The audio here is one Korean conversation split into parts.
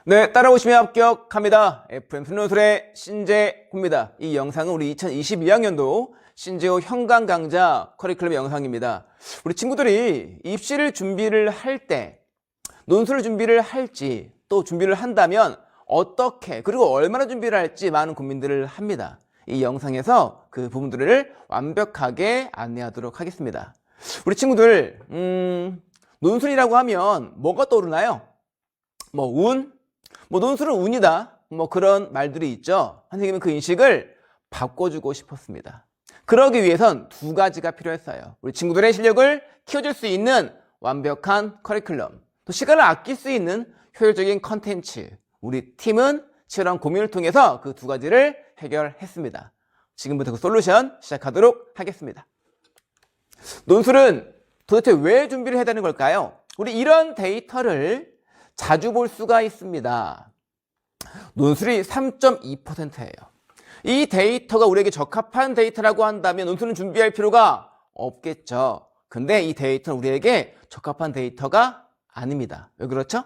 네, 따라오시면 합격합니다. FM 순노술의 신재호입니다. 이 영상은 우리 2022학년도 신재호 현강 강좌 커리큘럼 영상입니다. 우리 친구들이 입시를 준비를 할 때, 논술을 준비를 할지, 또 준비를 한다면 어떻게, 그리고 얼마나 준비를 할지 많은 고민들을 합니다. 이 영상에서 그 부분들을 완벽하게 안내하도록 하겠습니다. 우리 친구들, 논술이라고 하면 뭐가 떠오르나요? 운? 논술은 운이다. 그런 말들이 있죠. 선생님은 그 인식을 바꿔주고 싶었습니다. 그러기 위해선 두 가지가 필요했어요. 우리 친구들의 실력을 키워줄 수 있는 완벽한 커리큘럼, 또 시간을 아낄 수 있는 효율적인 컨텐츠. 우리 팀은 치열한 고민을 통해서 그 두 가지를 해결했습니다. 지금부터 그 솔루션 시작하도록 하겠습니다. 논술은 도대체 왜 준비를 해야 되는 걸까요? 우리 이런 데이터를 자주 볼 수가 있습니다. 논술이 3.2%예요. 이 데이터가 우리에게 적합한 데이터라고 한다면 논술은 준비할 필요가 없겠죠. 근데 이 데이터는 우리에게 적합한 데이터가 아닙니다. 왜 그렇죠?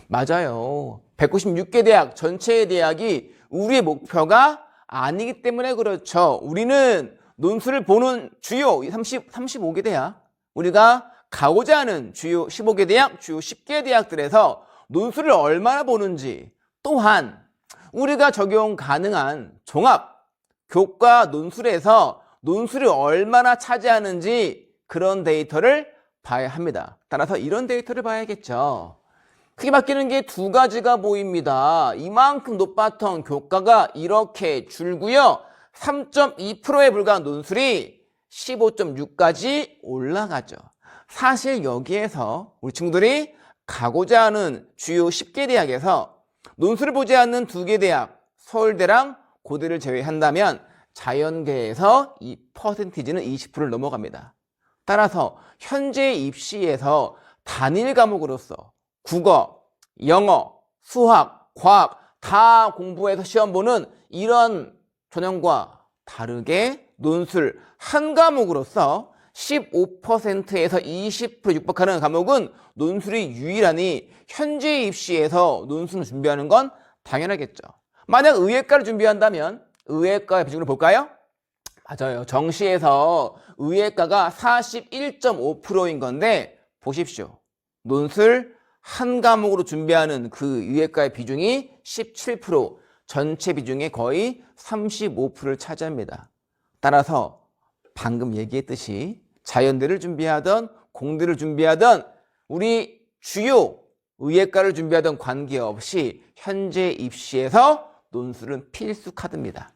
맞아요. 196개 대학, 전체의 대학이 우리의 목표가 아니기 때문에 그렇죠. 우리는 논술을 보는 주요 35개 대학, 우리가 가고자 하는 주요 15개 대학, 주요 10개 대학들에서 논술을 얼마나 보는지, 또한 우리가 적용 가능한 종합 교과 논술에서 논술이 얼마나 차지하는지 그런 데이터를 봐야 합니다. 따라서 이런 데이터를 봐야겠죠. 크게 바뀌는 게 두 가지가 보입니다. 이만큼 높았던 교과가 이렇게 줄고요. 3.2%에 불과한 논술이 15.6까지 올라가죠. 사실 여기에서 우리 친구들이 가고자 하는 주요 10개 대학에서 논술을 보지 않는 2개 대학, 서울대랑 고대를 제외한다면 자연계에서 이 퍼센티지는 20%를 넘어갑니다. 따라서 현재 입시에서 단일 과목으로서 국어, 영어, 수학, 과학 다 공부해서 시험 보는 이런 전형과 다르게 논술 한 과목으로서 15%에서 20% 육박하는 과목은 논술이 유일하니 현재 입시에서 논술을 준비하는 건 당연하겠죠. 만약 의예과를 준비한다면 의예과의 비중을 볼까요? 맞아요. 정시에서 의예과가 41.5%인 건데 보십시오. 논술 한 과목으로 준비하는 그 의예과의 비중이 17%, 전체 비중의 거의 35%를 차지합니다. 따라서 방금 얘기했듯이 자연대를 준비하던 공대를 준비하던 우리 주요 의예과를 준비하던 관계없이 현재 입시에서 논술은 필수 카드입니다.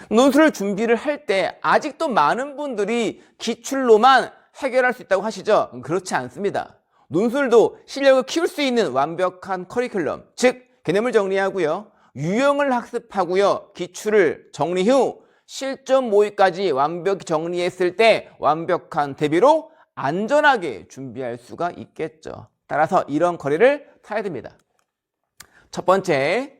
논술을 준비를 할 때 아직도 많은 분들이 기출로만 해결할 수 있다고 하시죠? 그렇지 않습니다. 논술도 실력을 키울 수 있는 완벽한 커리큘럼, 즉 개념을 정리하고요, 유형을 학습하고요, 기출을 정리 후 실전 모의까지 완벽히 정리했을 때 완벽한 대비로 안전하게 준비할 수가 있겠죠. 따라서 이런 거리를 타야 됩니다. 첫 번째,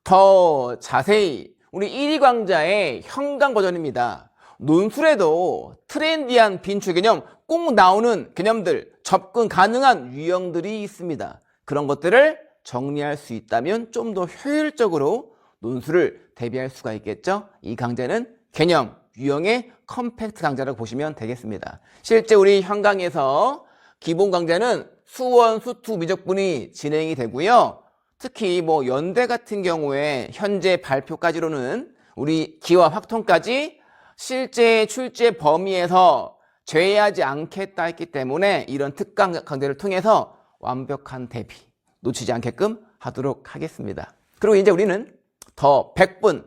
더 자세히 우리 1위 강좌의 현강 버전입니다. 논술에도 트렌디한 빈출 개념, 꼭 나오는 개념들, 접근 가능한 유형들이 있습니다. 그런 것들을 정리할 수 있다면 좀 더 효율적으로 논술을 대비할 수가 있겠죠. 이 강좌는 개념, 유형의 컴팩트 강좌라고 보시면 되겠습니다. 실제 우리 현강에서 기본 강좌는 수원, 수투, 미적분이 진행이 되고요. 특히 연대 같은 경우에 현재 발표까지로는 우리 기와 확통까지 실제 출제 범위에서 제외하지 않겠다 했기 때문에 이런 특강 강좌를 통해서 완벽한 대비 놓치지 않게끔 하도록 하겠습니다. 그리고 이제 우리는 더 100분,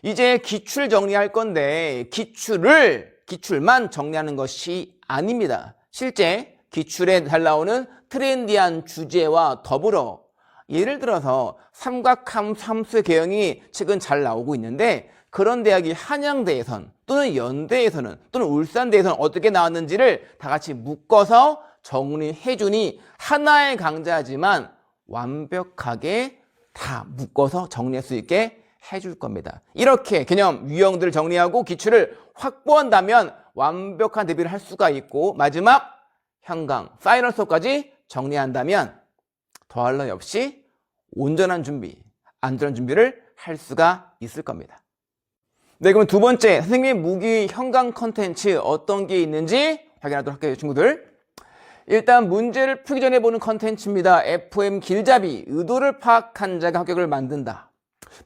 이제 기출 정리할 건데 기출만 정리하는 것이 아닙니다. 실제 기출에 잘 나오는 트렌디한 주제와 더불어 예를 들어서 삼각함수 함수의 개형이 최근 잘 나오고 있는데 그런 대학이 한양대에선 또는 연대에서는 또는 울산대에서는 어떻게 나왔는지를 다 같이 묶어서 정리해주니 하나의 강좌지만 완벽하게 다 묶어서 정리할 수 있게 해줄 겁니다. 이렇게 개념, 유형들을 정리하고 기출을 확보한다면 완벽한 대비를 할 수가 있고 마지막 현강, 파이널 수업까지 정리한다면 더할 나위 없이 온전한 준비, 안전한 준비를 할 수가 있을 겁니다. 네, 그럼 두 번째, 선생님의 무기 현강 컨텐츠 어떤 게 있는지 확인하도록 할게요, 친구들. 일단 문제를 풀기 전에 보는 컨텐츠입니다. FM 길잡이, 의도를 파악한 자가 합격을 만든다.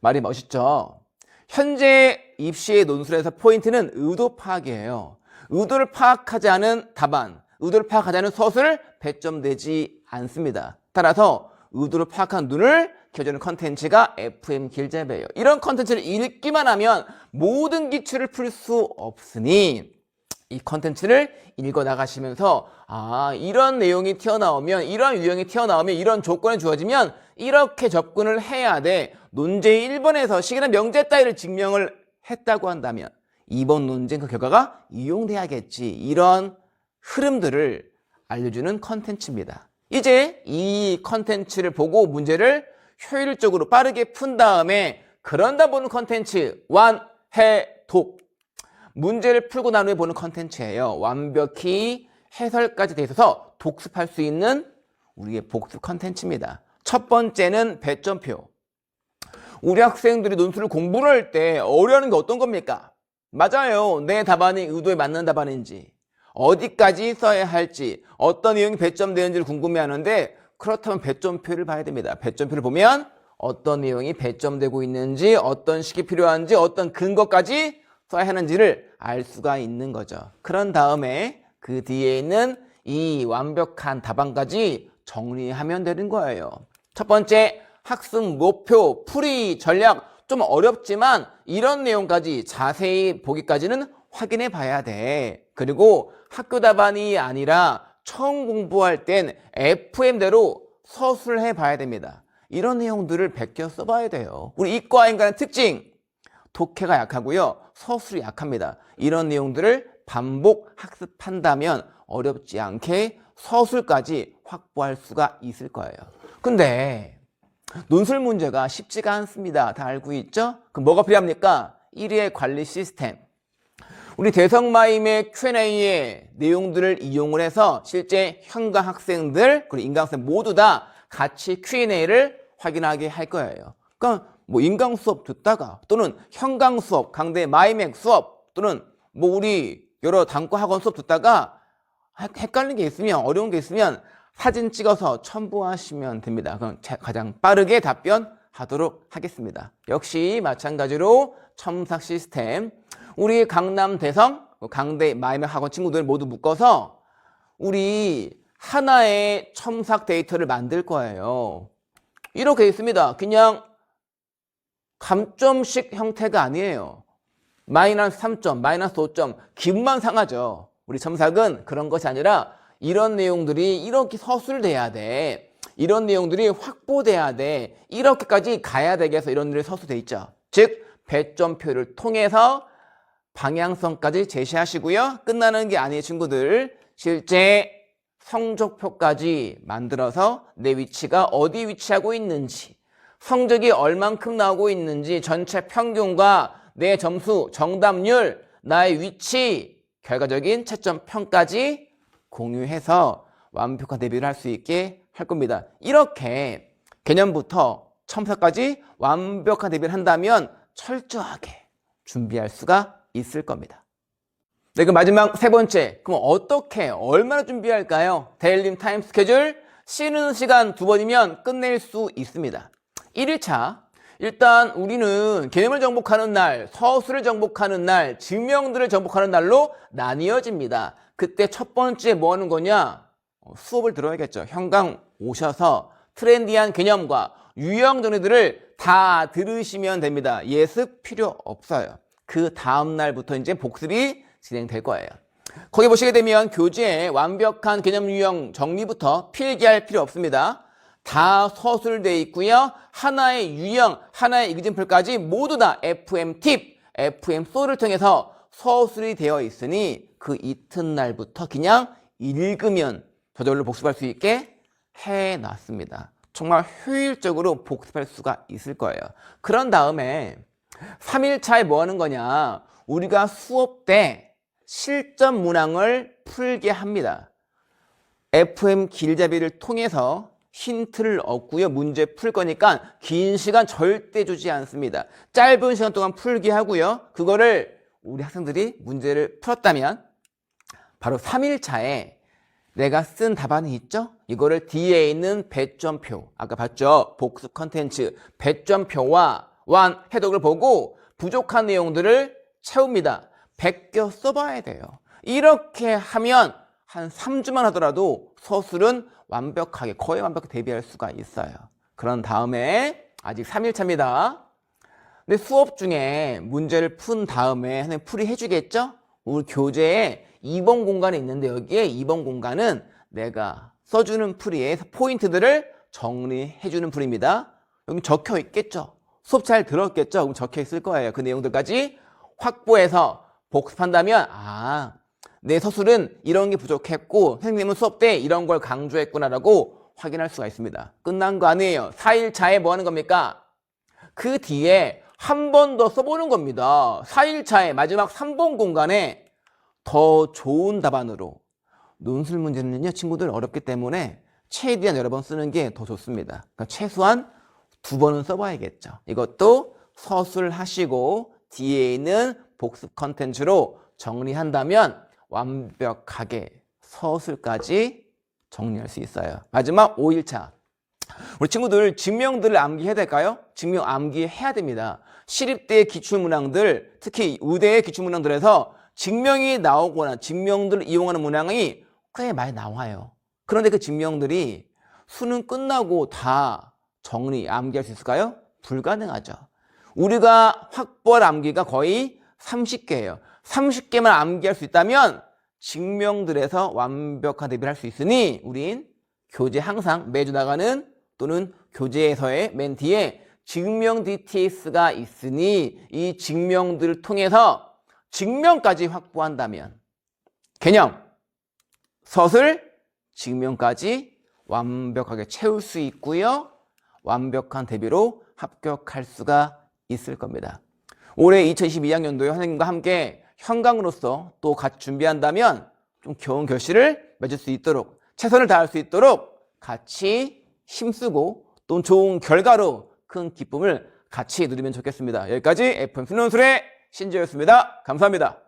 말이 멋있죠? 현재 입시의 논술에서 포인트는 의도 파악이에요. 의도를 파악하지 않은 답안, 의도를 파악하지 않은 서술 배점되지 않습니다. 따라서 의도를 파악한 눈을 키워주는 컨텐츠가 FM 길잡이예요. 이런 컨텐츠를 읽기만 하면 모든 기출을 풀 수 없으니 이 컨텐츠를 읽어 나가시면서 이런 내용이 튀어나오면, 이런 유형이 튀어나오면, 이런 조건이 주어지면 이렇게 접근을 해야 돼. 논제 1번에서 시기나 명제 따위를 증명을 했다고 한다면 2번 논제 그 결과가 이용돼야겠지. 이런 흐름들을 알려주는 컨텐츠입니다. 이제 이 컨텐츠를 보고 문제를 효율적으로 빠르게 푼 다음에 그런다 보는 컨텐츠 완해독. 문제를 풀고 난 후에 보는 컨텐츠예요. 완벽히 해설까지 돼 있어서 독습할 수 있는 우리의 복습 컨텐츠입니다. 첫 번째는 배점표. 우리 학생들이 논술을 공부를 할 때 어려워하는 게 어떤 겁니까? 맞아요. 내 답안이 의도에 맞는 답안인지, 어디까지 써야 할지, 어떤 내용이 배점되는지를 궁금해하는데, 그렇다면 배점표를 봐야 됩니다. 배점표를 보면 어떤 내용이 배점되고 있는지, 어떤 식이 필요한지, 어떤 근거까지 써야 하는지를 알 수가 있는 거죠. 그런 다음에 그 뒤에 있는 이 완벽한 답안까지 정리하면 되는 거예요. 첫 번째, 학습 목표, 풀이 전략. 좀 어렵지만 이런 내용까지 자세히 보기까지는 확인해 봐야 돼. 그리고 학교 답안이 아니라 처음 공부할 땐 FM대로 서술해 봐야 됩니다. 이런 내용들을 베껴 써봐야 돼요. 우리 이과 인간의 특징, 독해가 약하고요, 서술이 약합니다. 이런 내용들을 반복 학습한다면 어렵지 않게 서술까지 확보할 수가 있을 거예요. 근데 논술 문제가 쉽지가 않습니다. 다 알고 있죠? 그럼 뭐가 필요합니까? 1위의 관리 시스템. 우리 대성마임의 Q&A의 내용들을 이용을 해서 실제 현강 학생들 그리고 인강 학생 모두 다 같이 Q&A를 확인하게 할 거예요. 그러니까 뭐 인강 수업 듣다가 또는 현강 수업, 강대 마이맥 수업 또는 뭐 우리 여러 단과 학원 수업 듣다가 헷갈리는 게 있으면, 어려운 게 있으면 사진 찍어서 첨부하시면 됩니다. 그럼 가장 빠르게 답변하도록 하겠습니다. 역시 마찬가지로 첨삭 시스템. 우리 강남 대성, 강대 마이맥 학원 친구들 모두 묶어서 우리 하나의 첨삭 데이터를 만들 거예요. 이렇게 있습니다. 그냥 감점식 형태가 아니에요. 마이너스 3점, 마이너스 5점, 기분만 상하죠. 우리 첨삭은 그런 것이 아니라 이런 내용들이 이렇게 서술돼야 돼. 이런 내용들이 확보돼야 돼. 이렇게까지 가야 되게 해서 이런 일이 서술돼 있죠. 즉 배점표를 통해서 방향성까지 제시하시고요. 끝나는 게 아니에요, 친구들. 실제 성적표까지 만들어서 내 위치가 어디 위치하고 있는지, 성적이 얼만큼 나오고 있는지, 전체 평균과 내 점수, 정답률, 나의 위치, 결과적인 채점평까지 공유해서 완벽한 대비를 할 수 있게 할 겁니다. 이렇게 개념부터 첨삭까지 완벽한 대비를 한다면 철저하게 준비할 수가 있을 겁니다. 네, 그 마지막 세 번째. 그럼 어떻게, 얼마나 준비할까요? 데일리 타임 스케줄, 쉬는 시간 2번이면 끝낼 수 있습니다. 1일차. 일단 우리는 개념을 정복하는 날, 서술을 정복하는 날, 증명들을 정복하는 날로 나뉘어집니다. 그때 첫 번째 뭐 하는 거냐? 수업을 들어야겠죠. 현강 오셔서 트렌디한 개념과 유형 정리들을 다 들으시면 됩니다. 예습 필요 없어요. 그 다음 날부터 이제 복습이 진행될 거예요. 거기 보시게 되면 교재에 완벽한 개념 유형 정리부터 필기할 필요 없습니다. 다 서술되어 있고요. 하나의 유형, 하나의 이그젠플까지 모두 다 FM 팁, FM 소를 통해서 서술이 되어 있으니 그 이튿날부터 그냥 읽으면 저절로 복습할 수 있게 해놨습니다. 정말 효율적으로 복습할 수가 있을 거예요. 그런 다음에 3일차에 뭐 하는 거냐? 우리가 수업 때 실전 문항을 풀게 합니다. FM 길잡이를 통해서 힌트를 얻고요. 문제 풀 거니까 긴 시간 절대 주지 않습니다. 짧은 시간 동안 풀게 하고요. 그거를 우리 학생들이 문제를 풀었다면 바로 3일차에 내가 쓴 답안이 있죠? 이거를 뒤에 있는 배점표, 아까 봤죠? 복습 컨텐츠 배점표와 해독을 보고 부족한 내용들을 채웁니다. 베껴 써봐야 돼요. 이렇게 하면 한 3주만 하더라도 서술은 완벽하게, 거의 완벽하게 대비할 수가 있어요. 그런 다음에 아직 3일차입니다. 근데 수업 중에 문제를 푼 다음에 선생님 풀이 해주겠죠? 우리 교재에 2번 공간이 있는데 여기에 2번 공간은 내가 써주는 풀이의 포인트들을 정리해주는 풀입니다. 여기 적혀 있겠죠? 수업 잘 들었겠죠? 그럼 적혀 있을 거예요. 그 내용들까지 확보해서 복습한다면 내 서술은 이런 게 부족했고 선생님은 수업 때 이런 걸 강조했구나라고 확인할 수가 있습니다. 끝난 거 아니에요. 4일차에 뭐 하는 겁니까? 그 뒤에 한 번 더 써보는 겁니다. 4일차에 마지막 3번 공간에 더 좋은 답안으로 논술 문제는요 친구들 어렵기 때문에 최대한 여러 번 쓰는 게 더 좋습니다. 그러니까 최소한 2번은 써봐야겠죠. 이것도 서술하시고 뒤에 있는 복습 컨텐츠로 정리한다면 완벽하게 서술까지 정리할 수 있어요. 마지막 5일차. 우리 친구들 증명들을 암기해야 될까요? 증명 암기해야 됩니다. 시립대 기출문항들, 특히 의대의 기출문항들에서 증명이 나오거나 증명들을 이용하는 문항이 꽤 많이 나와요. 그런데 그 증명들이 수능 끝나고 다 정리, 암기할 수 있을까요? 불가능하죠. 우리가 확보할 암기가 거의 30개예요. 30개만 암기할 수 있다면 증명들에서 완벽한 대비를 할 수 있으니 우린 교재 항상 매주 나가는 또는 교재에서의 맨 뒤에 증명 DTS가 있으니 이 증명들을 통해서 증명까지 확보한다면 개념, 서술, 증명까지 완벽하게 채울 수 있고요. 완벽한 대비로 합격할 수가 있을 겁니다. 올해 2022학년도에 선생님과 함께 현강으로서 또 같이 준비한다면 좀 좋은 결실을 맺을 수 있도록 최선을 다할 수 있도록 같이 힘쓰고 또 좋은 결과로 큰 기쁨을 같이 누리면 좋겠습니다. 여기까지 FM 순논술의 신재였습니다. 감사합니다.